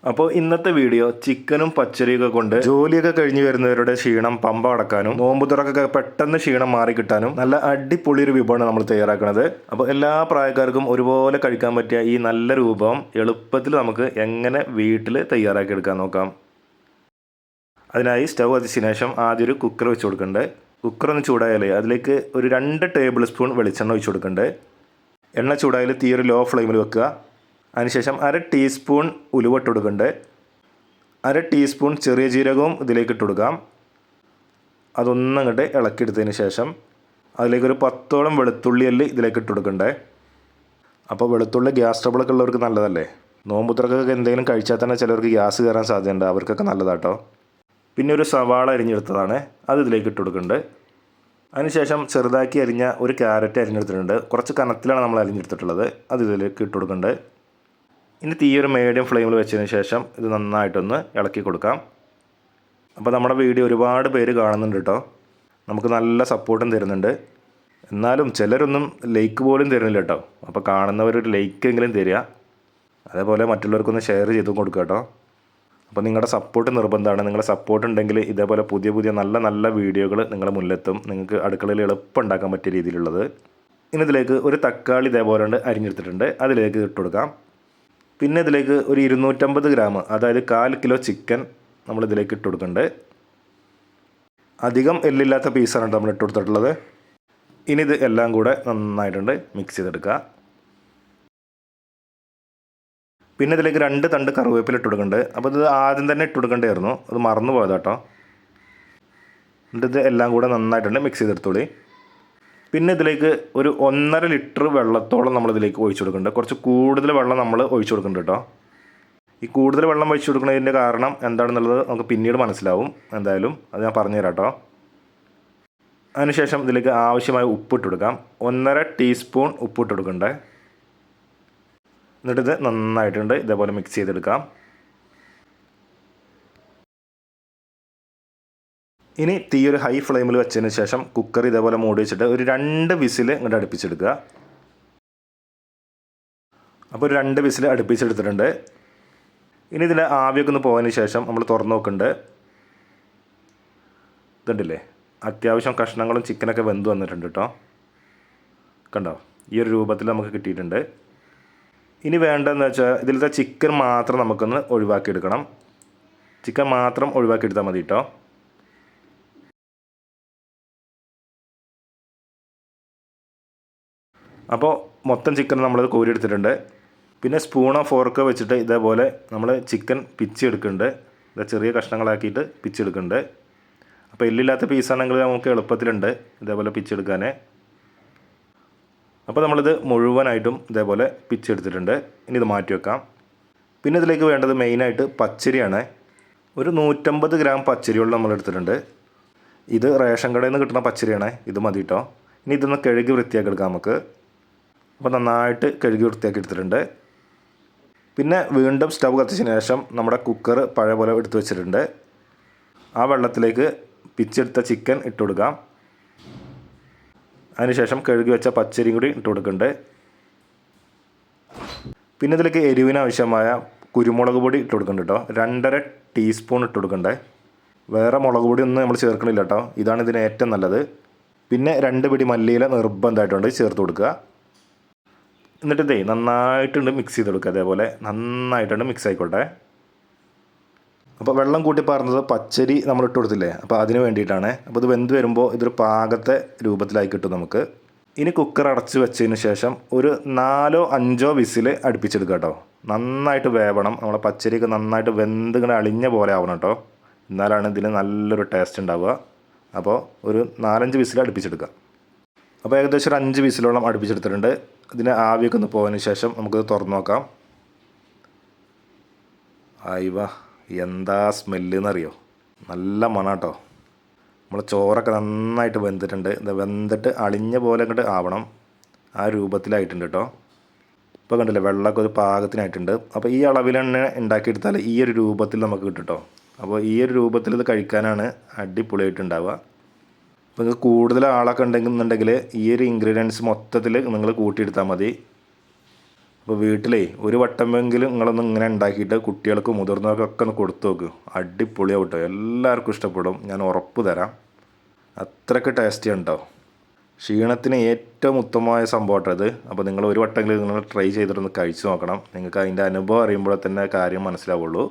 അപ്പോൾ ഇന്നത്തെ വീഡിയോ ചിക്കനും പച്ചരിയൊക്കെ കൊണ്ട് ജോലിയൊക്കെ കഴിഞ്ഞ് വരുന്നവരുടെ ക്ഷീണം പമ്പ അടക്കാനും നോമ്പുതുറക്കൊക്കെ പെട്ടെന്ന് ക്ഷീണം മാറി കിട്ടാനും നല്ല അടിപൊളി ഒരു വിഭവമാണ് നമ്മൾ തയ്യാറാക്കുന്നത്. അപ്പോൾ എല്ലാ പ്രായക്കാർക്കും ഒരുപോലെ കഴിക്കാൻ പറ്റിയ ഈ നല്ല രൂപം എളുപ്പത്തിൽ നമുക്ക് എങ്ങനെ വീട്ടിൽ തയ്യാറാക്കി എടുക്കാൻ നോക്കാം. അതിനായി സ്റ്റവ് കത്തിച്ചതിന് ശേഷം ആദ്യം ഒരു കുക്കർ വെച്ച് കൊടുക്കുന്നുണ്ട്. കുക്കർ ഒന്ന് ചൂടായാലേ അതിലേക്ക് ഒരു 2 ടേബിൾ സ്പൂൺ വെളിച്ചെണ്ണ ഒഴിച്ച് കൊടുക്കുന്നുണ്ട്. എണ്ണ ചൂടായാൽ തീ ഒരു ലോ ഫ്ലെയിമിൽ വെക്കുക. അതിനുശേഷം 1/2 ടീസ്പൂൺ ഉലുവ ഇട്ട് കൊടുക്കുന്നുണ്ട്. 1/2 ടീസ്പൂൺ ചെറിയ ജീരകവും ഇതിലേക്ക് ഇട്ട് കൊടുക്കാം. അതൊന്നങ്ങോട്ട് ഇളക്കിയെടുത്തതിന് ശേഷം അതിലേക്കൊരു 10ഓളം വെളുത്തുള്ളി അല്ലി ഇതിലേക്ക് ഇട്ട് കൊടുക്കണ്ടേ. അപ്പോൾ വെളുത്തുള്ളി ഗ്യാസ് ട്രബിളൊക്കെ ഉള്ളവർക്ക് നല്ലതല്ലേ. നോമ്പുതുറക്കൊക്കെ എന്തെങ്കിലും കഴിച്ചാൽ തന്നെ ചിലർക്ക് ഗ്യാസ് കയറാൻ സാധ്യതയുണ്ട്, അവർക്കൊക്കെ നല്ലതാട്ടോ. പിന്നെ ഒരു സവാള അരിഞ്ഞെടുത്തതാണ്, അത് ഇതിലേക്ക് ഇട്ട് കൊടുക്കുന്നുണ്ട്. അതിനുശേഷം ചെറുതാക്കി അരിഞ്ഞ ഒരു ക്യാരറ്റ് അരിഞ്ഞെടുത്തിട്ടുണ്ട്. കുറച്ച് കനത്തിലാണ് നമ്മൾ അരിഞ്ഞെടുത്തിട്ടുള്ളത്, അത് ഇതിലേക്ക് ഇട്ട് കൊടുക്കുന്നുണ്ട്. ഇനി തീ ഒരു മീഡിയം ഫ്ലെയിമിൽ വെച്ചതിന് ശേഷം ഇത് നന്നായിട്ടൊന്ന് ഇളക്കി കൊടുക്കാം. അപ്പോൾ നമ്മുടെ വീഡിയോ ഒരുപാട് പേര് കാണുന്നുണ്ട് കേട്ടോ, നമുക്ക് നല്ല സപ്പോർട്ടും തരുന്നുണ്ട്. എന്നാലും ചിലരൊന്നും ലൈക്ക് പോലും തരുന്നില്ല കേട്ടോ. അപ്പോൾ കാണുന്നവരൊരു ലൈക്കെങ്കിലും തരിക, അതേപോലെ മറ്റുള്ളവർക്കൊന്ന് ഷെയർ ചെയ്ത് കൊടുക്കുക കേട്ടോ. അപ്പോൾ നിങ്ങളുടെ സപ്പോർട്ട് നിർബന്ധമാണ്. നിങ്ങളുടെ സപ്പോർട്ട് ഉണ്ടെങ്കിൽ ഇതേപോലെ പുതിയ പുതിയ നല്ല നല്ല വീഡിയോകൾ നിങ്ങളുടെ മുന്നിലെത്തും, നിങ്ങൾക്ക് അടുക്കളയിൽ എളുപ്പം ഉണ്ടാക്കാൻ പറ്റിയ രീതിയിലുള്ളത്. ഇനി ഇതിലേക്ക് ഒരു തക്കാളി ഇതേപോലെ അരിഞ്ഞെടുത്തിട്ടുണ്ട്, അതിലേക്ക് ഇട്ട് കൊടുക്കാം. പിന്നെ ഇതിലേക്ക് ഒരു 250 ഗ്രാം, അതായത് 1/4 കിലോ ചിക്കൻ നമ്മളിതിലേക്ക് ഇട്ട് കൊടുക്കുന്നുണ്ട്. അധികം എല്ലില്ലാത്ത പീസാണ് നമ്മൾ ഇട്ട് കൊടുത്തിട്ടുള്ളത്. ഇനി ഇത് എല്ലാം കൂടെ നന്നായിട്ടുണ്ട് മിക്സ് ചെയ്തെടുക്കുക. പിന്നെ ഇതിലേക്ക് 2 തണ്ട് കറിവേപ്പില ഇട്ട് കൊടുക്കുന്നുണ്ട്. അപ്പോൾ ഇത് ആദ്യം തന്നെ ഇട്ട് കൊടുക്കേണ്ടതായിരുന്നു, അത് മറന്നു പോയതാട്ടോ. എന്നിട്ട് ഇത് എല്ലാം കൂടെ നന്നായിട്ടുണ്ട് മിക്സ് ചെയ്തെടുത്തോളി. പിന്നെ ഇതിലേക്ക് ഒരു 1.5 ലിറ്റർ വെള്ളത്തോളം നമ്മളിതിലേക്ക് ഒഴിച്ചു കൊടുക്കുന്നുണ്ട്. കുറച്ച് കൂടുതൽ വെള്ളം നമ്മൾ ഒഴിച്ചു കൊടുക്കുന്നുണ്ട് കേട്ടോ. ഈ കൂടുതൽ വെള്ളം ഒഴിച്ചു കൊടുക്കുന്നതിൻ്റെ കാരണം എന്താണെന്നുള്ളത് നമുക്ക് പിന്നീട് മനസ്സിലാവും. എന്തായാലും അത് ഞാൻ പറഞ്ഞുതരാം കേട്ടോ. അതിനുശേഷം ഇതിലേക്ക് ആവശ്യമായ ഉപ്പിട്ട് കൊടുക്കാം. 1.5 ടീസ്പൂൺ ഉപ്പിട്ട് കൊടുക്കണ്ടേ. എന്നിട്ടിത് നന്നായിട്ടുണ്ട് ഇതേപോലെ മിക്സ് ചെയ്തെടുക്കാം. ഇനി തീ ഒരു ഹൈ ഫ്ലെയിമിൽ വെച്ചതിന് ശേഷം കുക്കർ ഇതേപോലെ മൂടി വെച്ചിട്ട് ഒരു 2 വിസിൽ ഇങ്ങോട്ട് അടുപ്പിച്ചെടുക്കുക. അപ്പോൾ ഒരു 2 വിസിൽ അടുപ്പിച്ചെടുത്തിട്ടുണ്ട്. ഇനി ഇതിൻ്റെ ആവിയൊക്കെ ഒന്ന് പോയതിന് ശേഷം നമ്മൾ തുറന്ന് നോക്കുന്നുണ്ട്. ഇതുണ്ടല്ലേ, അത്യാവശ്യം കഷ്ണങ്ങളും ചിക്കനൊക്കെ വെന്ത് വന്നിട്ടുണ്ട് കേട്ടോ. കണ്ടോ, ഈ ഒരു രൂപത്തിൽ നമുക്ക് കിട്ടിയിട്ടുണ്ട്. ഇനി വേണ്ടതെന്ന് വെച്ചാൽ ഇതിലത്തെ ചിക്കൻ മാത്രം നമുക്കൊന്ന് ഒഴിവാക്കിയെടുക്കണം. ചിക്കൻ മാത്രം ഒഴിവാക്കിയെടുത്താൽ മതി കേട്ടോ. അപ്പോൾ മൊത്തം ചിക്കൻ നമ്മളത് കോരിയെടുത്തിട്ടുണ്ട്. പിന്നെ സ്പൂണോ ഫോർക്കോ വെച്ചിട്ട് ഇതേപോലെ നമ്മൾ ചിക്കൻ പിച്ചെടുക്കുന്നുണ്ട്. ഇത് ചെറിയ കഷ്ണങ്ങളാക്കിയിട്ട് പിച്ചെടുക്കുന്നുണ്ട്. അപ്പോൾ എല്ലില്ലാത്ത പീസാണെങ്കിൽ നമുക്ക് എളുപ്പത്തിലുണ്ട് ഇതേപോലെ പിച്ചെടുക്കാൻ. അപ്പോൾ നമ്മളിത് മുഴുവനായിട്ടും ഇതേപോലെ പിച്ചെടുത്തിട്ടുണ്ട്. ഇനി ഇത് മാറ്റി വെക്കാം. പിന്നെ ഇതിലേക്ക് വേണ്ടത് മെയിനായിട്ട് പച്ചരിയാണ്. ഒരു 150 ഗ്രാം പച്ചരിയോളം നമ്മൾ എടുത്തിട്ടുണ്ട്. ഇത് റേഷൻ കടയിൽ നിന്ന് കിട്ടുന്ന പച്ചരിയാണ്, ഇത് മതി കേട്ടോ. ഇനി ഇതൊന്ന് കഴുകി വൃത്തിയാക്കി എടുക്കാം നമുക്ക്. അപ്പോൾ നന്നായിട്ട് കഴുകി വൃത്തിയാക്കി എടുത്തിട്ടുണ്ട്. പിന്നെ വീണ്ടും സ്റ്റവ് കത്തിച്ചതിന് ശേഷം നമ്മുടെ കുക്കർ പഴയ പോലെ എടുത്ത് വെച്ചിട്ടുണ്ട്. ആ വെള്ളത്തിലേക്ക് പിച്ചെടുത്ത ചിക്കൻ ഇട്ട് കൊടുക്കാം. അതിനുശേഷം കഴുകി വെച്ച പച്ചരിയും കൂടി ഇട്ട് കൊടുക്കുന്നുണ്ട്. പിന്നെ ഇതിലേക്ക് എരിവിന് ആവശ്യമായ കുരുമുളക് പൊടി ഇട്ട് കൊടുക്കുന്നുണ്ട് കേട്ടോ. 2.5 ടീസ്പൂൺ ഇട്ട് കൊടുക്കണ്ടേ. വേറെ മുളക് പൊടി ഒന്നും നമ്മൾ ചേർക്കണില്ല കേട്ടോ, ഇതാണ് ഇതിന് ഏറ്റവും നല്ലത്. പിന്നെ 2 പിടി മല്ലിയില നിർബന്ധമായിട്ടുണ്ട് ചേർത്ത് കൊടുക്കുക. എന്നിട്ട് ഇതേ നന്നായിട്ടുണ്ട് മിക്സ് ചെയ്ത് കൊടുക്കുക. അതേപോലെ നന്നായിട്ടുണ്ട് മിക്സ് ആയിക്കോട്ടെ. അപ്പോൾ വെള്ളം കൂട്ടി പറഞ്ഞത് പച്ചരി നമ്മൾ ഇട്ട് കൊടുത്തില്ലേ, അപ്പോൾ അതിന് വേണ്ടിയിട്ടാണ്. അപ്പോൾ ഇത് വെന്ത് വരുമ്പോൾ ഇതൊരു പാകത്തെ രൂപത്തിലായി കിട്ടും നമുക്ക്. ഇനി കുക്കർ അടച്ച് വെച്ചതിന് ശേഷം ഒരു 4-5 വിസിൽ അടുപ്പിച്ചെടുക്കുക കേട്ടോ. നന്നായിട്ട് വേവണം, നമ്മളെ പച്ചരിയൊക്കെ നന്നായിട്ട് വെന്ത് ഇങ്ങനെ അളിഞ്ഞ പോലെ ആവണം കേട്ടോ, എന്നാലാണ് ഇതിന് നല്ലൊരു ടേസ്റ്റ് ഉണ്ടാവുക. അപ്പോൾ ഒരു 4-5 വിസിൽ അടുപ്പിച്ചെടുക്കുക. അപ്പോൾ ഏകദേശം ഒരു 5 വിസിലോളം അടുപ്പിച്ചെടുത്തിട്ടുണ്ട്. ഇതിന് ആവിയൊക്കെ ഒന്ന് പോയതിന് ശേഷം നമുക്കിത് തുറന്ന് നോക്കാം. ആയിവാ, എന്താ സ്മെല്ല് എന്നറിയോ, നല്ല മണം കേട്ടോ. നമ്മൾ ചോറൊക്കെ നന്നായിട്ട് വെന്തിട്ടുണ്ട്. ഇത് വെന്തിട്ട് അളിഞ്ഞ പോലെ അങ്ങോട്ട് ആവണം, ആ രൂപത്തിലായിട്ടുണ്ട് കേട്ടോ. ഇപ്പോൾ കണ്ടില്ലേ, വെള്ളമൊക്കെ ഒരു പാകത്തിനായിട്ടുണ്ട്. അപ്പോൾ ഈ അളവിൽ തന്നെ ഉണ്ടാക്കിയെടുത്താൽ ഈ ഒരു രൂപത്തിൽ നമുക്ക് കിട്ടും കേട്ടോ. അപ്പോൾ ഈ ഒരു രൂപത്തിൽ ഇത് കഴിക്കാനാണ് അടിപൊളിയായിട്ടുണ്ടാവുക. അപ്പോൾ നിങ്ങൾക്ക് കൂടുതൽ ആളൊക്കെ ഉണ്ടെന്നുണ്ടെങ്കിൽ ഈ ഒരു ഇൻഗ്രീഡിയൻസ് മൊത്തത്തിൽ നിങ്ങൾ കൂട്ടിയെടുത്താൽ മതി. അപ്പോൾ വീട്ടിലേ ഒരു വട്ടമെങ്കിലും നിങ്ങളൊന്ന് ഇങ്ങനെ ഉണ്ടാക്കിയിട്ട് കുട്ടികൾക്ക് മുതിർന്നവർക്കൊക്കെ ഒന്ന് കൊടുത്തു നോക്ക്. അടിപൊളിയാവും കേട്ടോ, എല്ലാവർക്കും ഇഷ്ടപ്പെടും, ഞാൻ ഉറപ്പ് തരാം. അത്രയ്ക്ക് ടേസ്റ്റി ഉണ്ടാവും. ക്ഷീണത്തിന് ഏറ്റവും ഉത്തമമായ സംഭവം അത്. അപ്പോൾ നിങ്ങൾ ഒരു വട്ടമെങ്കിലും നിങ്ങൾ ട്രൈ ചെയ്തിട്ടൊന്ന് കഴിച്ചു നോക്കണം. നിങ്ങൾക്ക് അതിൻ്റെ അനുഭവം അറിയുമ്പോൾ തന്നെ കാര്യം മനസ്സിലാവുള്ളൂ.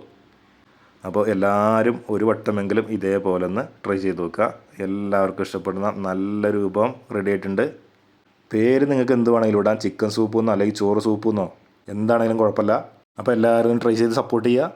അപ്പോൾ എല്ലാവരും ഒരു വട്ടമെങ്കിലും ഇതേപോലെ ഒന്ന് ട്രൈ ചെയ്ത് നോക്കുക. എല്ലാവർക്കും ഇഷ്ടപ്പെടുന്ന നല്ലൊരു വിഭവം റെഡി ആയിട്ടുണ്ട്. പേര് നിങ്ങൾക്ക് എന്ത് വേണമെങ്കിലും ഇടാം, ചിക്കൻ സൂപ്പ് എന്നോ അല്ലെങ്കിൽ ചോറ് സൂപ്പ് എന്നോ എന്താണെങ്കിലും കുഴപ്പമില്ല. അപ്പോൾ എല്ലാവരും ട്രൈ ചെയ്ത് സപ്പോർട്ട് ചെയ്യുക.